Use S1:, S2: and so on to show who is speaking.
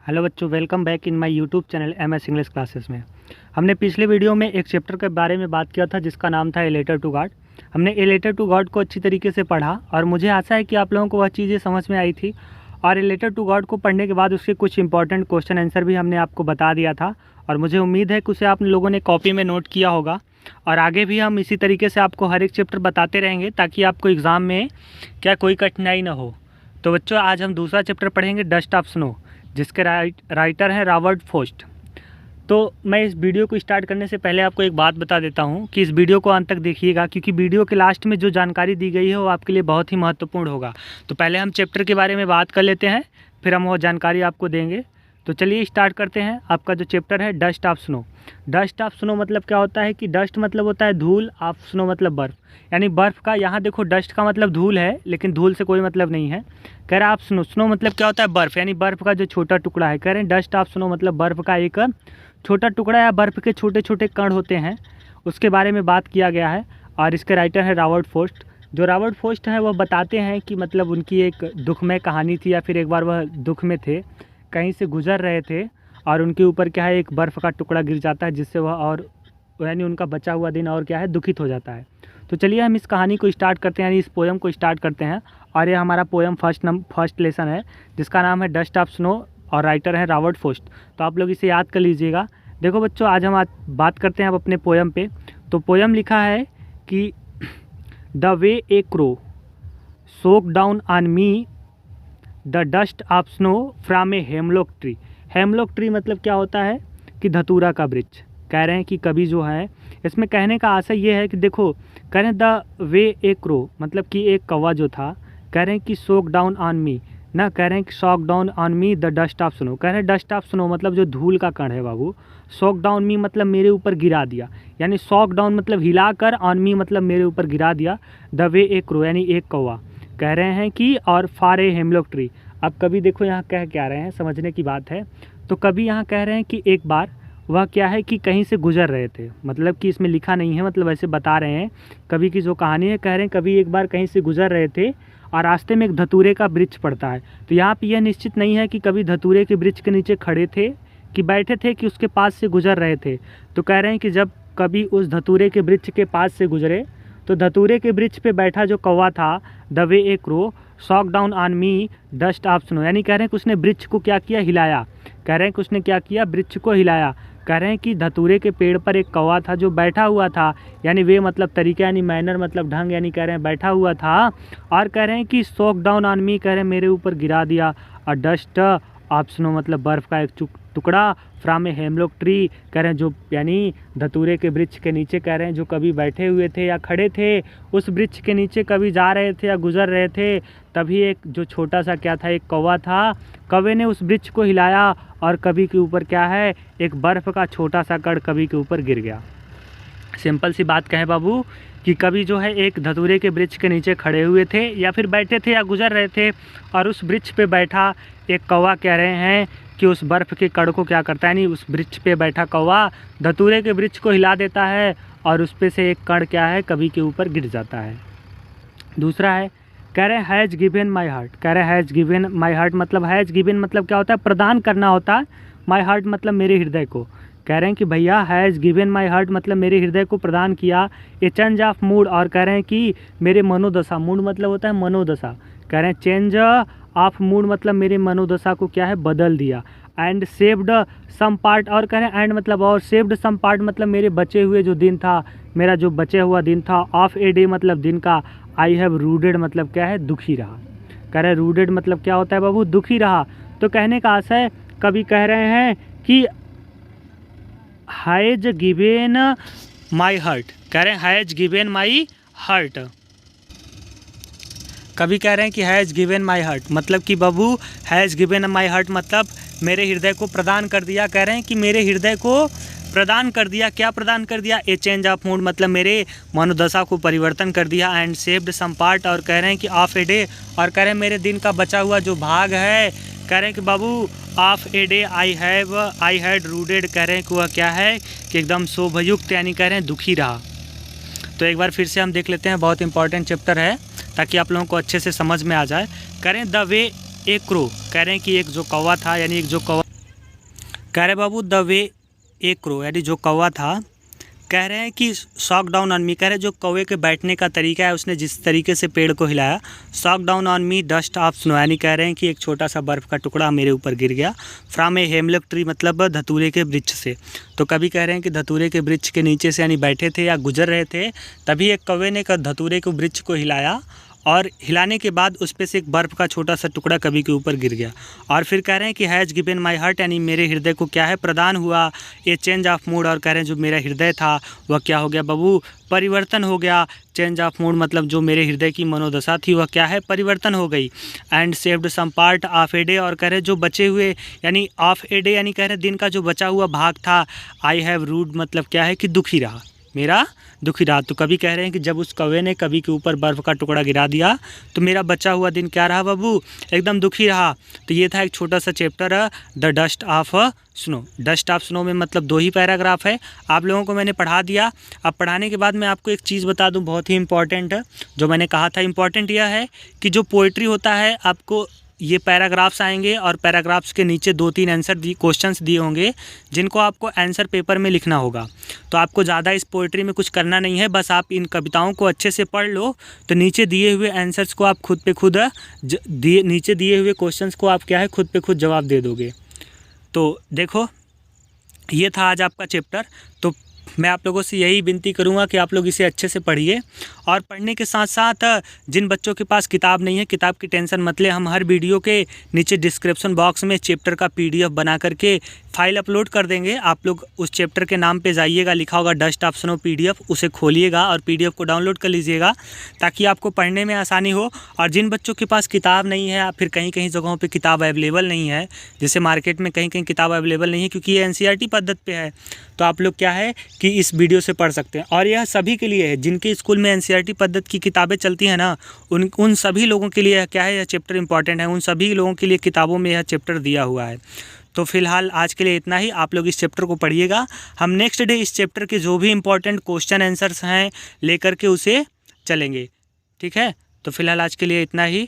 S1: Hello बच्चों, welcome back in my YouTube channel MS English classes में। हमने पिछले वीडियो में एक चैप्टर के बारे में बात किया था जिसका नाम था ए लेटर टू गॉड। हमने ए लेटर टू गॉड को अच्छी तरीके से पढ़ा और मुझे आशा है कि आप लोगों को वह चीज़ें समझ में आई थी। और ए लेटर टू गॉड को पढ़ने के बाद उसके कुछ इंपॉर्टेंट क्वेश्चन आंसर भी हमने आपको बता दिया था और मुझे उम्मीद है कि उसे आप लोगों ने कॉपी में नोट किया होगा। और आगे भी हम इसी तरीके से आपको हर एक चैप्टर बताते रहेंगे ताकि आपको एग्ज़ाम में क्या कोई कठिनाई ना हो। तो बच्चों, आज हम दूसरा चैप्टर पढ़ेंगे डस्ट ऑफ स्नो, जिसके राइटर हैं रॉबर्ट फ्रॉस्ट। तो मैं इस वीडियो को स्टार्ट करने से पहले आपको एक बात बता देता हूं कि इस वीडियो को अंत तक देखिएगा, क्योंकि वीडियो के लास्ट में जो जानकारी दी गई है वो आपके लिए बहुत ही महत्वपूर्ण होगा। तो पहले हम चैप्टर के बारे में बात कर लेते हैं, फिर हम वो जानकारी आपको देंगे। तो चलिए स्टार्ट करते हैं। आपका जो चैप्टर है dust of snow. Dust of snow मतलब क्या होता है कि डस्ट मतलब होता है धूल, ऑफ स्नो मतलब बर्फ़, यानी बर्फ़ का। यहाँ देखो डस्ट का मतलब धूल है, लेकिन धूल से कोई मतलब नहीं है। कह रहे हैं आप स्नो, स्नो मतलब क्या होता है बर्फ़, यानी बर्फ़ का जो छोटा टुकड़ा है। कह रहे हैं डस्ट ऑफ स्नो मतलब बर्फ़ का एक छोटा टुकड़ा या बर्फ़ के छोटे छोटे कण होते हैं, उसके बारे में बात किया गया है। और इसके राइटर है रॉबर्ट फ्रॉस्ट। जो रॉबर्ट फ्रॉस्ट हैं वह बताते हैं कि मतलब उनकी एक दुखमय कहानी थी, या फिर एक बार वह दुख में थे, कहीं से गुजर रहे थे और उनके ऊपर क्या है एक बर्फ़ का टुकड़ा गिर जाता है, जिससे वह और यानी उनका बचा हुआ दिन और क्या है दुखित हो जाता है। तो चलिए हम इस कहानी को स्टार्ट करते हैं, यानी इस पोएम को स्टार्ट करते हैं। और ये हमारा पोएम फर्स्ट लेसन है जिसका नाम है डस्ट ऑफ स्नो और राइटर है रॉबर्ट फ्रॉस्ट। तो आप लोग इसे याद कर लीजिएगा। देखो बच्चों, आज हम बात करते हैं अब अपने पोएम पे। तो पोएम लिखा है कि the way a crow soak down on me the dust of snow from a hemlock tree. Hemlock tree मतलब क्या होता है कि धतूरा का वृक्ष। कह रहे हैं कि कभी जो है, इसमें कहने का आशय ये है कि देखो, कह रहे हैं द वे ए क्रो मतलब कि एक कौवा जो था, कह रहे हैं कि सोक डाउन ऑन मी ना, कह रहे हैं कि shook down on me the dust of snow. कह रहे हैं डस्ट ऑफ स्नो मतलब जो धूल का कण है बाबू, सॉक डाउन मी मतलब मेरे ऊपर गिरा दिया, यानी सॉक डाउन मतलब हिला कर, ऑन मी मतलब मेरे ऊपर गिरा दिया। द वे ए क्रो यानी एक कौवा, कह रहे हैं कि और फार ए हेमलॉक ट्री। अब कभी देखो यहाँ कह क्या रहे हैं, समझने की बात है। तो कभी यहाँ कह रहे हैं कि एक बार वह क्या है कि कहीं से गुजर रहे थे, मतलब कि इसमें लिखा नहीं है, मतलब ऐसे बता रहे हैं। कभी की जो कहानी है, कह रहे हैं कभी एक बार कहीं से गुजर रहे थे और रास्ते में एक धतूरे का वृक्ष पड़ता है। तो यहाँ पे यह निश्चित नहीं है कि कभी धतूरे के वृक्ष के नीचे खड़े थे कि बैठे थे कि उसके पास से गुजर रहे थे। तो कह रहे हैं कि जब कभी उस धतूरे के वृक्ष के पास से गुजरे तो धतूरे के वृक्ष पे बैठा जो कौवा था, the way a crow shook down on me dust of snow, यानी कह रहे हैं कि उसने वृक्ष को क्या किया, हिलाया। कह रहे हैं कि उसने क्या किया, वृक्ष को हिलाया। कह रहे हैं कि धतूरे के पेड़ पर एक कौवा था जो बैठा हुआ था, यानी वे मतलब तरीका, यानी मैनर मतलब ढंग, यानी कह रहे हैं बैठा हुआ था। और कह रहे हैं कि सॉक डाउन ऑन मी, कह रहे हैं मेरे ऊपर गिरा दिया। और डस्ट ऑफ स्नो मतलब बर्फ़ का एक टुकड़ा, फ्रॉम ए हेमलॉक ट्री, कह रहे हैं जो यानी धतूरे के वृक्ष के नीचे, कह रहे हैं जो कभी बैठे हुए थे या खड़े थे उस वृक्ष के नीचे, कभी जा रहे थे या गुजर रहे थे, तभी एक जो छोटा सा क्या था, एक कौवा था। कौवे ने उस वृक्ष को हिलाया और कभी के ऊपर क्या है एक बर्फ़ का छोटा सा कण कभी के ऊपर गिर गया। सिंपल सी बात कहें बाबू कि कभी जो है एक धतूरे के वृक्ष के नीचे खड़े हुए थे या फिर बैठे थे या गुजर रहे थे, और उस वृक्ष पे बैठा एक कौवा, कह रहे हैं कि उस बर्फ़ के कण को क्या करता है, यानी उस वृक्ष पे बैठा कौवा धतूरे के वृक्ष को हिला देता है और उस पे से एक कण क्या है कभी के ऊपर गिर जाता है। दूसरा है, कह रहे हैं हैज़ गिवन माई हार्ट। कह रहे हैं हैज़ गिवन माई हार्ट मतलब, हैज़ गिवन मतलब क्या होता है, प्रदान करना होता है। माई हार्ट मतलब मेरे हृदय को। कह रहे हैं कि भैया हैज़ गिवन माई हार्ट मतलब मेरे हृदय को प्रदान किया ए चेंज ऑफ मूड, और कह रहे हैं कि मेरे मनोदशा, मूड मतलब होता है मनोदशा, कह रहे हैं चेंज ऑफ मूड मतलब मेरे मनोदशा को क्या है बदल दिया। एंड सेव्ड सम पार्ट, और कह रहे हैं एंड मतलब और, सेव्ड सम पार्ट मतलब मेरे बचे हुए जो दिन था, मेरा जो बचे हुआ दिन था, ऑफ ए डे मतलब दिन का, आई हैव रूडेड मतलब क्या है दुखी रहा। कह रहे हैं रूडेड मतलब क्या होता है बाबू, दुखी रहा। तो कहने का आशय, कभी कह रहे हैं कि हैज़ गिवन माई हार्ट, कह रहे हैं हैज़ गिवन माई हार्ट। कभी कह रहे हैं कि हैज़ गिवन माई हार्ट मतलब कि बाबू हैज़ गिवन माई हार्ट मतलब मेरे हृदय को प्रदान कर दिया। कह रहे हैं कि मेरे हृदय को प्रदान कर दिया, क्या प्रदान कर दिया, ए चेंज ऑफ मूड मतलब मेरे मनोदशा को परिवर्तन कर दिया। एंड सेव्ड सम पार्ट, और कह रहे हैं कि ऑफ ए डे, और कह रहे हैं मेरे दिन का बचा हुआ जो भाग है, कह रहे हैं कि बाबू of a day I had rooted, कह रहे हैं कि वह क्या है कि एकदम शोभयुक्त, यानी कह रहे हैं दुखी रहा। तो एक बार फिर से हम देख लेते हैं, बहुत इंपॉर्टेंट चैप्टर है ताकि आप लोगों को अच्छे से समझ में आ जाए। कह रहे हैं द वे ए क्रो, कह रहे हैं कि एक जो कौवा था, यानी एक जो कौवा कह रहे बाबू द वे ए क्रो, यानी जो कौवा था, कह रहे हैं कि शॉक डाउन ऑन मी, कह रहे हैं जो कौवे के बैठने का तरीका है, उसने जिस तरीके से पेड़ को हिलाया, shock down on me dust of snow, यानी कह रहे हैं कि एक छोटा सा बर्फ़ का टुकड़ा मेरे ऊपर गिर गया, फ्रॉम ए हेमलक ट्री, मतलब धतूरे के वृक्ष से। तो कभी कह रहे हैं कि धतूरे के वृक्ष के नीचे से यानी बैठे थे या गुजर रहे थे, तभी एक कौवे ने धतूरे के वृक्ष को हिलाया और हिलाने के बाद उस पे से एक बर्फ़ का छोटा सा टुकड़ा कभी के ऊपर गिर गया। और फिर कह रहे हैं कि हैज़ गिवन माई हार्ट, यानी मेरे हृदय को क्या है, प्रदान हुआ ये चेंज ऑफ मूड। और कह रहे हैं जो मेरा हृदय था वह क्या हो गया बाबू, परिवर्तन हो गया। चेंज ऑफ मूड मतलब जो मेरे हृदय की मनोदशा थी वह क्या है, परिवर्तन हो गई। And saved some part of a day, और कह रहे जो बचे हुए यानी ऑफ ए डे यानी कह रहे दिन का जो बचा हुआ भाग था, आई हैव रूड मतलब क्या है कि दुखी रहा, मेरा दुखी रहा। तो कभी कह रहे हैं कि जब उस कौवे ने कभी के ऊपर बर्फ़ का टुकड़ा गिरा दिया तो मेरा बचा हुआ दिन क्या रहा बाबू, एकदम दुखी रहा। तो ये था एक छोटा सा chapter the dust of snow. Dust of snow में मतलब 2 ही पैराग्राफ है, आप लोगों को मैंने पढ़ा दिया। अब पढ़ाने के बाद मैं आपको एक चीज़ बता दूं बहुत ही इंपॉर्टेंट, जो मैंने कहा था इंपॉर्टेंट यह है कि जो पोइट्री होता है आपको ये पैराग्राफ्स आएंगे और पैराग्राफ्स के नीचे 2-3 आंसर क्वेश्चंस दिए होंगे जिनको आपको आंसर पेपर में लिखना होगा। तो आपको ज़्यादा इस पोइट्री में कुछ करना नहीं है, बस आप इन कविताओं को अच्छे से पढ़ लो तो नीचे दिए हुए आंसर्स को आप खुद पे खुद नीचे दिए हुए क्वेश्चंस को आप क्या है खुद पे खुद जवाब दे दोगे। तो देखो ये था आज आपका चैप्टर। तो मैं आप लोगों से यही विनती करूंगा कि आप लोग इसे अच्छे से पढ़िए और पढ़ने के साथ साथ जिन बच्चों के पास किताब नहीं है, किताब की टेंशन मत ले, हम हर वीडियो के नीचे डिस्क्रिप्शन बॉक्स में चैप्टर का PDF बना करके फाइल अपलोड कर देंगे। आप लोग उस चैप्टर के नाम पे जाइएगा, लिखा होगा डस्ट ऑफ स्नो PDF, उसे खोलिएगा और PDF को डाउनलोड कर लीजिएगा ताकि आपको पढ़ने में आसानी हो। और जिन बच्चों के पास किताब नहीं है, फिर कहीं कहीं जगहों पे किताब अवेलेबल नहीं है, जैसे मार्केट में कहीं कहीं किताब अवेलेबल नहीं है क्योंकि ये NCERT पद्धति पे है, तो आप लोग क्या है कि इस वीडियो से पढ़ सकते हैं। और यह सभी के लिए है जिनके स्कूल में NCERT पद्धति की किताबें चलती हैं ना, उन सभी लोगों के लिए क्या है यह चैप्टर इंपॉर्टेंट है, उन सभी लोगों के लिए किताबों में यह चैप्टर दिया हुआ है। तो फिलहाल आज के लिए इतना ही, आप लोग इस चैप्टर को पढ़िएगा। हम नेक्स्ट डे इस चैप्टर के जो भी इंपॉर्टेंट क्वेश्चन आंसर्स हैं लेकर के उसे चलेंगे, ठीक है। तो फिलहाल आज के लिए इतना ही।